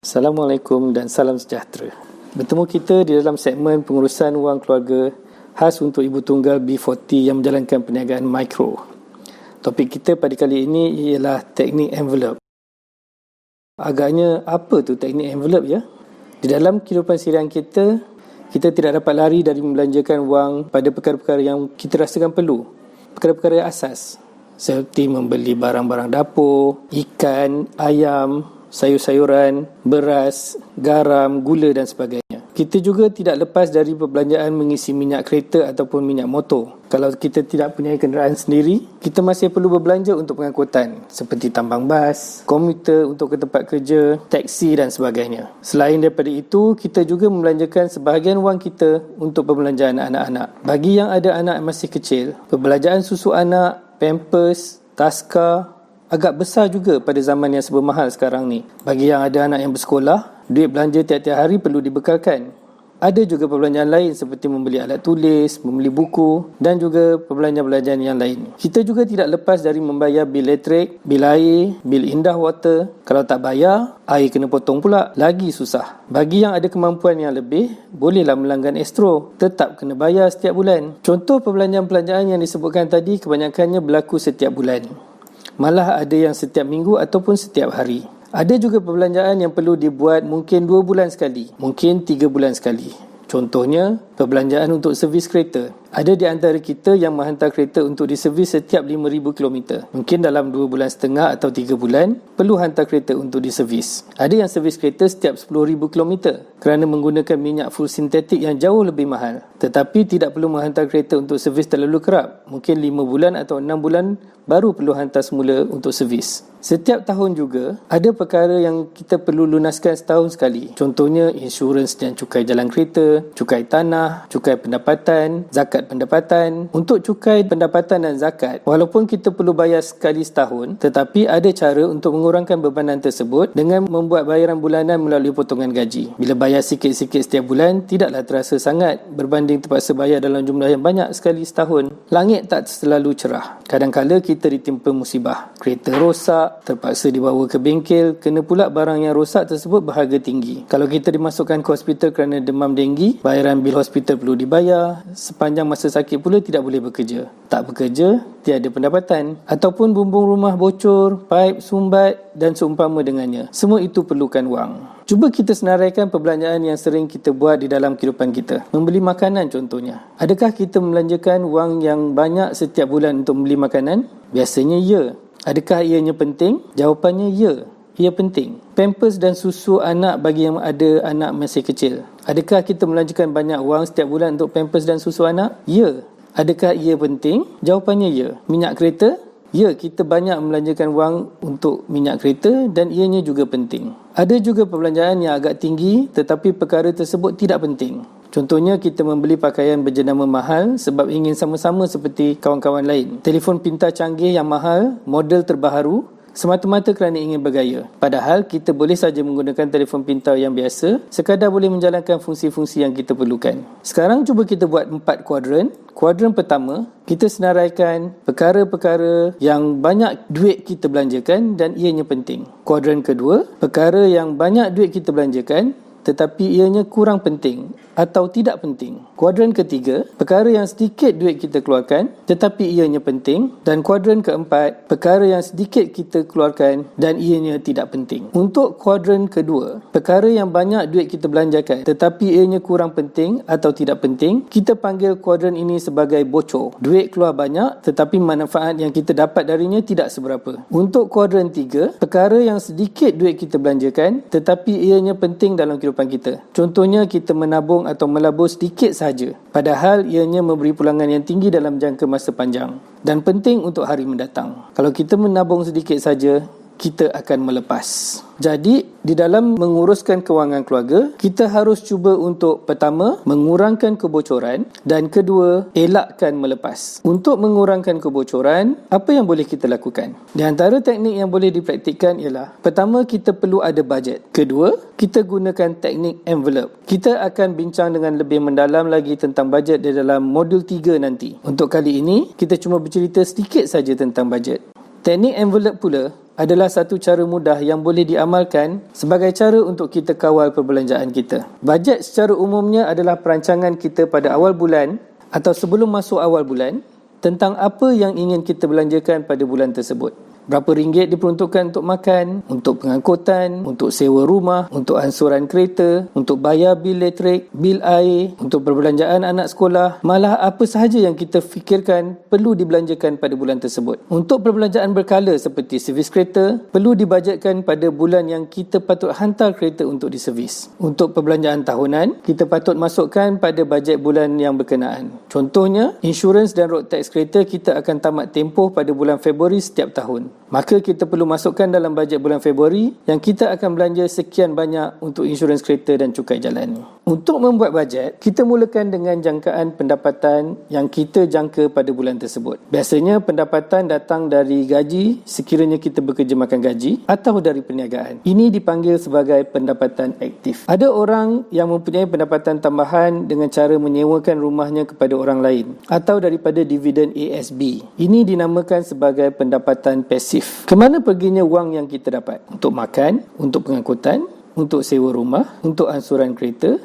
Assalamualaikum dan salam sejahtera. Bertemu kita di dalam segmen pengurusan wang keluarga khas untuk ibu tunggal B40 yang menjalankan perniagaan mikro. Topik kita pada kali ini ialah teknik envelope. Agaknya apa tu teknik envelope ya? Di dalam kehidupan seharian kita tidak dapat lari dari membelanjakan wang pada perkara-perkara yang kita rasakan perlu. Perkara-perkara asas seperti membeli barang-barang dapur, ikan, ayam, sayur-sayuran, beras, garam, gula dan sebagainya. Kita juga tidak lepas dari perbelanjaan mengisi minyak kereta ataupun minyak motor. Kalau kita tidak punya kenderaan sendiri, kita masih perlu berbelanja untuk pengangkutan seperti tambang bas, komuter untuk ke tempat kerja, teksi dan sebagainya. Selain daripada itu, kita juga membelanjakan sebahagian wang kita untuk perbelanjaan anak-anak. Bagi yang ada anak yang masih kecil, perbelanjaan susu anak, pampers, taska agak besar juga pada zaman yang serba mahal sekarang ni. Bagi yang ada anak yang bersekolah, duit belanja tiap-tiap hari perlu dibekalkan. Ada juga perbelanjaan lain seperti membeli alat tulis, membeli buku dan juga perbelanjaan-perbelanjaan yang lain. Kita juga tidak lepas dari membayar bil elektrik, bil air, bil indah water. Kalau tak bayar, air kena potong pula. Lagi susah. Bagi yang ada kemampuan yang lebih, bolehlah melanggan Astro. Tetap kena bayar setiap bulan. Contoh perbelanjaan-perbelanjaan yang disebutkan tadi kebanyakannya berlaku setiap bulan. Malah ada yang setiap minggu ataupun setiap hari. Ada juga perbelanjaan yang perlu dibuat mungkin 2 bulan sekali, mungkin 3 bulan sekali. Contohnya, perbelanjaan untuk servis kereta. Ada di antara kita yang menghantar kereta untuk diservis setiap 5,000 km. Mungkin dalam 2 bulan setengah atau 3 bulan, perlu hantar kereta untuk diservis. Ada yang servis kereta setiap 10,000 km kerana menggunakan minyak full sintetik yang jauh lebih mahal. Tetapi tidak perlu menghantar kereta untuk servis terlalu kerap. Mungkin 5 bulan atau 6 bulan baru perlu hantar semula untuk servis. Setiap tahun juga, ada perkara yang kita perlu lunaskan setahun sekali. Contohnya, insurans dan cukai jalan kereta, cukai tanah, cukai pendapatan, zakat pendapatan. Untuk cukai pendapatan dan zakat, walaupun kita perlu bayar sekali setahun, tetapi ada cara untuk mengurangkan bebanan tersebut dengan membuat bayaran bulanan melalui potongan gaji. Bila bayar sikit-sikit setiap bulan, tidaklah terasa sangat berbanding terpaksa bayar dalam jumlah yang banyak sekali setahun. Langit tak selalu cerah. Kadang-kadang kita ditimpa musibah. Kereta rosak, terpaksa dibawa ke bengkel, kena pula barang yang rosak tersebut berharga tinggi. Kalau kita dimasukkan ke hospital kerana demam denggi, bayaran bil hospital perlu dibayar. Sepanjang masa sakit pula tidak boleh bekerja. Tak bekerja, tiada pendapatan. Ataupun bumbung rumah bocor, paip sumbat dan seumpama dengannya. Semua itu perlukan wang. Cuba kita senaraikan perbelanjaan yang sering kita buat di dalam kehidupan kita. Membeli makanan contohnya. Adakah kita membelanjakan wang yang banyak setiap bulan untuk membeli makanan? Biasanya ya. Adakah ianya penting? Jawapannya ya. Ia penting. Pampers dan susu anak bagi yang ada anak masih kecil. Adakah kita membelanjakan banyak wang setiap bulan untuk pampers dan susu anak? Ya. Adakah ia penting? Jawapannya ya. Minyak kereta? Ya, kita banyak membelanjakan wang untuk minyak kereta dan ianya juga penting. Ada juga perbelanjaan yang agak tinggi tetapi perkara tersebut tidak penting. Contohnya, kita membeli pakaian berjenama mahal sebab ingin sama-sama seperti kawan-kawan lain. Telefon pintar canggih yang mahal, model terbaharu, semata-mata kerana ingin bergaya. Padahal, kita boleh saja menggunakan telefon pintar yang biasa, sekadar boleh menjalankan fungsi-fungsi yang kita perlukan. Sekarang, cuba kita buat 4 kuadran. Kuadran pertama, kita senaraikan perkara-perkara yang banyak duit kita belanjakan dan ianya penting. Kuadran kedua, perkara yang banyak duit kita belanjakan tetapi ianya kurang penting atau tidak penting. Kuadran ketiga, perkara yang sedikit duit kita keluarkan tetapi ianya penting. Dan kuadran keempat, perkara yang sedikit kita keluarkan dan ianya tidak penting. Untuk kuadran kedua, perkara yang banyak duit kita belanjakan tetapi ianya kurang penting atau tidak penting, kita panggil kuadran ini sebagai bocor. Duit keluar banyak tetapi manfaat yang kita dapat darinya tidak seberapa. Untuk kuadran tiga, perkara yang sedikit duit kita belanjakan tetapi ianya penting dalam kehidupan kita. Contohnya, kita menabung atau melabur sedikit sahaja, padahal ianya memberi pulangan yang tinggi dalam jangka masa panjang dan penting untuk hari mendatang. Kalau kita menabung sedikit saja, kita akan melepas. Jadi, di dalam menguruskan kewangan keluarga, kita harus cuba untuk pertama, mengurangkan kebocoran dan kedua, elakkan melepas. Untuk mengurangkan kebocoran, apa yang boleh kita lakukan? Di antara teknik yang boleh dipraktikkan ialah, pertama, kita perlu ada bajet. Kedua, kita gunakan teknik envelope. Kita akan bincang dengan lebih mendalam lagi tentang bajet di dalam modul 3 nanti. Untuk kali ini, kita cuma bercerita sedikit saja tentang bajet. Teknik envelope pula adalah satu cara mudah yang boleh diamalkan sebagai cara untuk kita kawal perbelanjaan kita. Bajet secara umumnya adalah perancangan kita pada awal bulan atau sebelum masuk awal bulan tentang apa yang ingin kita belanjakan pada bulan tersebut. Berapa ringgit diperuntukkan untuk makan, untuk pengangkutan, untuk sewa rumah, untuk ansuran kereta, untuk bayar bil elektrik, bil air, untuk perbelanjaan anak sekolah, malah apa sahaja yang kita fikirkan perlu dibelanjakan pada bulan tersebut. Untuk perbelanjaan berkala seperti servis kereta, perlu dibajetkan pada bulan yang kita patut hantar kereta untuk diservis. Untuk perbelanjaan tahunan, kita patut masukkan pada bajet bulan yang berkenaan. Contohnya, insurans dan road tax kereta kita akan tamat tempoh pada bulan Februari setiap tahun. Maka kita perlu masukkan dalam bajet bulan Februari yang kita akan belanja sekian banyak untuk insurans kereta dan cukai jalan. Untuk membuat bajet, kita mulakan dengan jangkaan pendapatan yang kita jangka pada bulan tersebut. Biasanya pendapatan datang dari gaji sekiranya kita bekerja makan gaji atau dari perniagaan. Ini dipanggil sebagai pendapatan aktif. Ada orang yang mempunyai pendapatan tambahan dengan cara menyewakan rumahnya kepada orang lain atau daripada dividen ASB. Ini dinamakan sebagai pendapatan pasif. Kemana perginya wang yang kita dapat? Untuk makan, untuk pengangkutan, untuk sewa rumah, untuk ansuran kereta,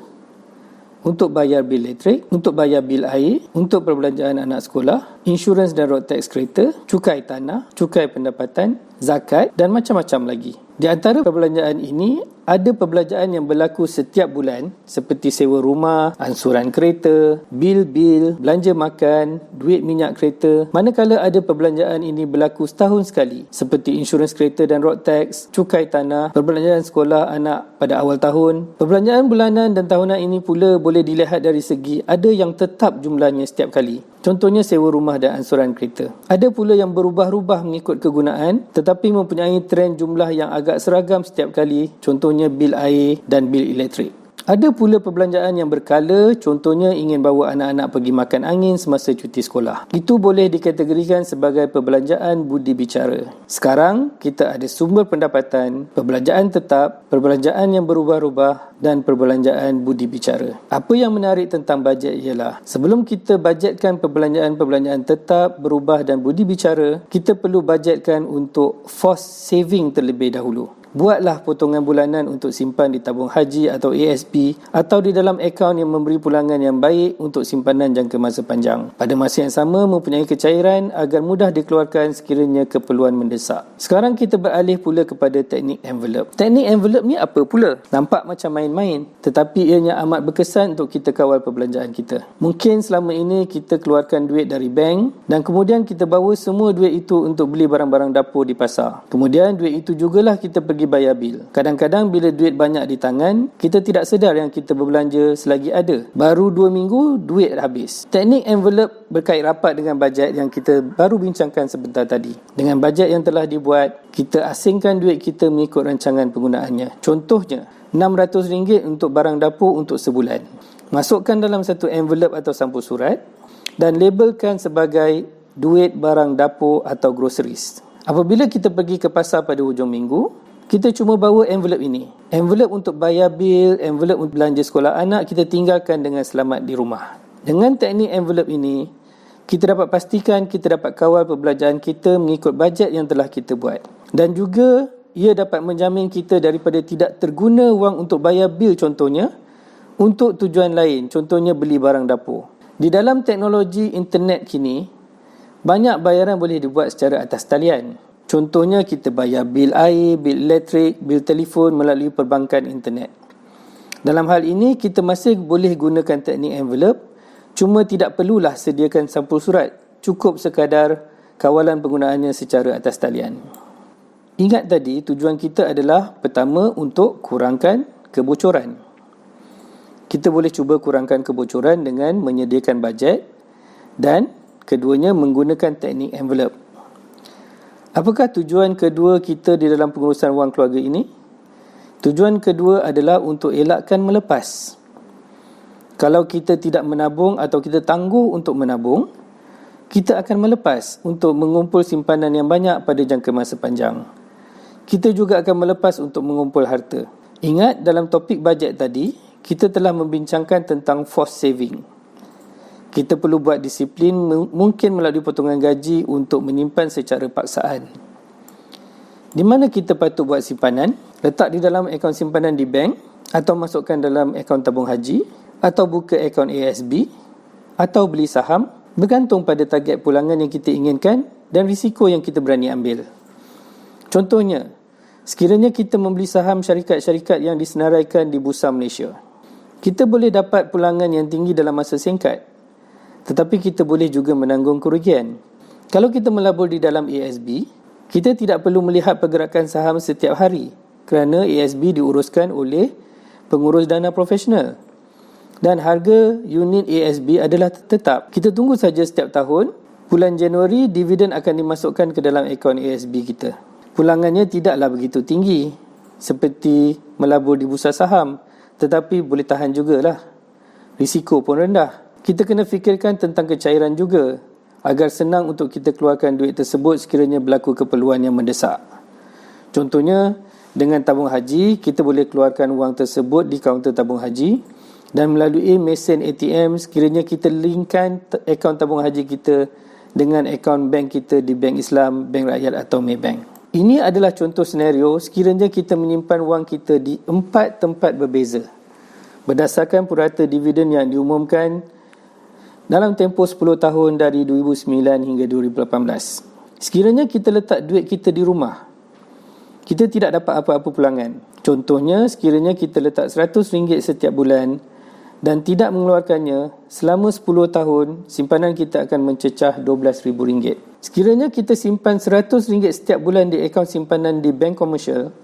untuk bayar bil elektrik, untuk bayar bil air, untuk perbelanjaan anak sekolah, insurans dan road tax kereta, cukai tanah, cukai pendapatan, zakat dan macam-macam lagi. Di antara perbelanjaan ini, ada perbelanjaan yang berlaku setiap bulan seperti sewa rumah, ansuran kereta, bil-bil, belanja makan, duit minyak kereta. Manakala ada perbelanjaan ini berlaku setahun sekali seperti insurans kereta dan road tax, cukai tanah, perbelanjaan sekolah anak pada awal tahun. Perbelanjaan bulanan dan tahunan ini pula boleh dilihat dari segi ada yang tetap jumlahnya setiap kali. Contohnya sewa rumah dan ansuran kereta. Ada pula yang berubah-ubah mengikut kegunaan tetapi mempunyai trend jumlah yang agak seragam setiap kali. Contohnya bil air dan bil elektrik. Ada pula perbelanjaan yang berkala, contohnya ingin bawa anak-anak pergi makan angin semasa cuti sekolah. Itu boleh dikategorikan sebagai perbelanjaan budi bicara. Sekarang, kita ada sumber pendapatan, perbelanjaan tetap, perbelanjaan yang berubah-ubah dan perbelanjaan budi bicara. Apa yang menarik tentang bajet ialah, sebelum kita bajetkan perbelanjaan-perbelanjaan tetap, berubah dan budi bicara, kita perlu bajetkan untuk forced saving terlebih dahulu. Buatlah potongan bulanan untuk simpan di tabung haji atau ASP atau di dalam akaun yang memberi pulangan yang baik untuk simpanan jangka masa panjang. Pada masa yang sama mempunyai kecairan agar mudah dikeluarkan sekiranya keperluan mendesak. Sekarang kita beralih pula kepada teknik envelope. Teknik envelope ni apa pula? Nampak macam main-main tetapi ianya amat berkesan untuk kita kawal perbelanjaan kita. Mungkin selama ini kita keluarkan duit dari bank dan kemudian kita bawa semua duit itu untuk beli barang-barang dapur di pasar. Kemudian duit itu jugalah kita pergi bayar bil. Kadang-kadang bila duit banyak di tangan, kita tidak sedar yang kita berbelanja selagi ada. Baru 2 minggu, duit habis. Teknik envelope berkait rapat dengan bajet yang kita baru bincangkan sebentar tadi. Dengan bajet yang telah dibuat, kita asingkan duit kita mengikut rancangan penggunaannya. Contohnya, RM600 untuk barang dapur untuk sebulan. Masukkan dalam satu envelope atau sampul surat dan labelkan sebagai duit barang dapur atau groceries. Apabila kita pergi ke pasar pada hujung minggu, kita cuma bawa envelope ini. Envelope untuk bayar bil, envelope untuk belanja sekolah anak, kita tinggalkan dengan selamat di rumah. Dengan teknik envelope ini, kita dapat pastikan kita dapat kawal perbelanjaan kita mengikut bajet yang telah kita buat. Dan juga, ia dapat menjamin kita daripada tidak terguna wang untuk bayar bil contohnya, untuk tujuan lain, contohnya beli barang dapur. Di dalam teknologi internet kini, banyak bayaran boleh dibuat secara atas talian. Contohnya kita bayar bil air, bil elektrik, bil telefon melalui perbankan internet. Dalam hal ini, kita masih boleh gunakan teknik envelope, cuma tidak perlulah sediakan sampul surat. Cukup sekadar kawalan penggunaannya secara atas talian. Ingat tadi, tujuan kita adalah pertama untuk kurangkan kebocoran. Kita boleh cuba kurangkan kebocoran dengan menyediakan bajet dan keduanya menggunakan teknik envelope. Apakah tujuan kedua kita di dalam pengurusan wang keluarga ini? Tujuan kedua adalah untuk elakkan melepas. Kalau kita tidak menabung atau kita tangguh untuk menabung, kita akan melepas untuk mengumpul simpanan yang banyak pada jangka masa panjang. Kita juga akan melepas untuk mengumpul harta. Ingat dalam topik bajet tadi, kita telah membincangkan tentang forced saving. Kita perlu buat disiplin mungkin melalui potongan gaji untuk menyimpan secara paksaan. Di mana kita patut buat simpanan? Letak di dalam akaun simpanan di bank, atau masukkan dalam akaun tabung haji, atau buka akaun ASB, atau beli saham, bergantung pada target pulangan yang kita inginkan dan risiko yang kita berani ambil. Contohnya, sekiranya kita membeli saham syarikat-syarikat yang disenaraikan di Bursa Malaysia, kita boleh dapat pulangan yang tinggi dalam masa singkat, tetapi kita boleh juga menanggung kerugian. Kalau kita melabur di dalam ASB, kita tidak perlu melihat pergerakan saham setiap hari kerana ASB diuruskan oleh pengurus dana profesional. Dan harga unit ASB adalah tetap. Kita tunggu saja setiap tahun, bulan Januari dividen akan dimasukkan ke dalam akaun ASB kita. Pulangannya tidaklah begitu tinggi seperti melabur di bursa saham, tetapi boleh tahan jugalah. Risiko pun rendah. Kita kena fikirkan tentang kecairan juga agar senang untuk kita keluarkan duit tersebut sekiranya berlaku keperluan yang mendesak. Contohnya, dengan tabung haji, kita boleh keluarkan wang tersebut di kaunter tabung haji dan melalui mesin ATM sekiranya kita linkkan akaun tabung haji kita dengan akaun bank kita di Bank Islam, Bank Rakyat atau Maybank. Ini adalah contoh senario sekiranya kita menyimpan wang kita di 4 tempat berbeza berdasarkan purata dividen yang diumumkan dalam tempoh 10 tahun dari 2009 hingga 2018. Sekiranya kita letak duit kita di rumah, kita tidak dapat apa-apa pulangan. Contohnya, sekiranya kita letak RM100 setiap bulan dan tidak mengeluarkannya, selama 10 tahun, simpanan kita akan mencecah RM12,000. Sekiranya kita simpan RM100 setiap bulan di akaun simpanan di bank komersial,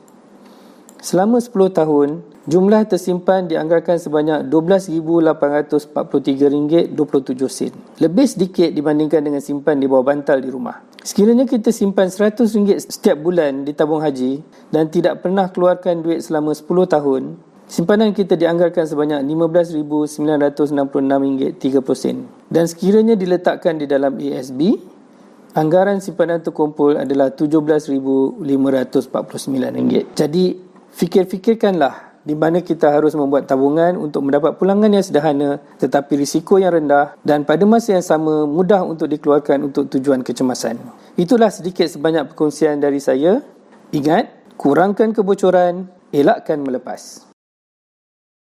selama 10 tahun, jumlah tersimpan dianggarkan sebanyak RM12,843.27. Lebih sedikit dibandingkan dengan simpan di bawah bantal di rumah. Sekiranya kita simpan RM100 setiap bulan di tabung haji dan tidak pernah keluarkan duit selama 10 tahun, simpanan kita dianggarkan sebanyak RM15,966.30. Dan sekiranya diletakkan di dalam ASB, anggaran simpanan terkumpul adalah RM17,549. Jadi, fikirkanlah di mana kita harus membuat tabungan untuk mendapat pulangan yang sederhana tetapi risiko yang rendah dan pada masa yang sama mudah untuk dikeluarkan untuk tujuan kecemasan. Itulah sedikit sebanyak perkongsian dari saya. Ingat, kurangkan kebocoran, elakkan melepas.